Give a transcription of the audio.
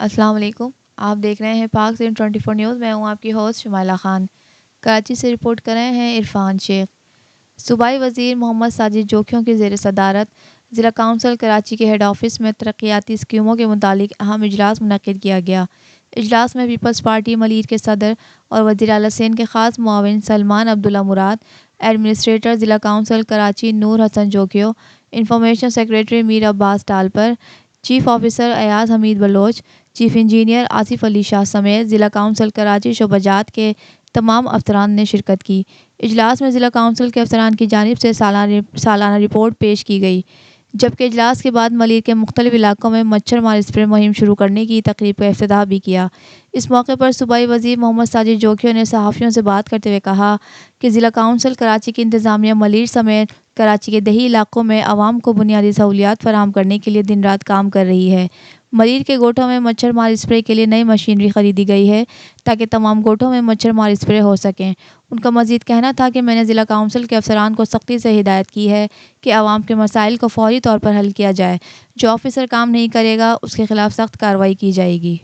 अस्सलाम वालेकुम। आप देख रहे हैं पाक ज़ेन 24 न्यूज़। मैं हूं आपकी होस्ट शुमाइला खान। कराची से रिपोर्ट कर रहे हैं इरफान शेख। सूबाई वज़ीर मोहम्मद साजिद जोखियों की ज़ेर सदारत ज़िला काउंसिल कराची के हेड ऑफिस में तरक्याती स्कीमों के मुतालिक अहम इजलास मुनक़िद किया गया। इजलास में पीपल्स पार्टी मलीर के सदर और वज़ीर आला सिंध के ख़ास मुआविन सलमान अब्दुल्ला मुराद, एडमिनिस्ट्रेटर ज़िला council Karachi Noor Hasan Jokhio, information secretary Mir Abbas Talpur, chief officer Ayaz Hameed Baloch, chief engineer Asif Ali Shah समेत ज़िला काउंसिल कराची शोबाजात के तमाम अफसरान ने शिरकत की। इजलास में ज़िला काउंसिल के अफसरान की जानिब से सालाना रिपोर्ट पेश की गई, जबकि इजलास के बाद मलीर के मुख्तलिफ इलाकों में मच्छर मार स्प्रे मुहिम शुरू करने की तकरीब का इफ्तिताह भी किया। इस मौके पर सूबाई वज़ीर मोहम्मद साजिद जोखियो ने सहाफ़ियों से बात करते हुए कहा कि ज़िला काउंसिल कराची की इंतज़ामिया मलीर समेत कराची के दही इलाकों में आवाम को बुनियादी सहूलियात फराहम करने के लिए दिन रात काम कर रही है। मलीर के गोठों में मच्छर मार स्प्रे के लिए नई मशीनरी खरीदी गई है ताकि तमाम गोठों में मच्छर मार स्प्रे हो सकें। उनका मज़ीद कहना था कि मैंने ज़िला काउंसिल के अफसरान को सख्ती से हिदायत की है कि आवाम के मसाइल को फौरी तौर पर हल किया जाए। जो ऑफिसर काम नहीं करेगा उसके खिलाफ सख्त कार्रवाई की जाएगी।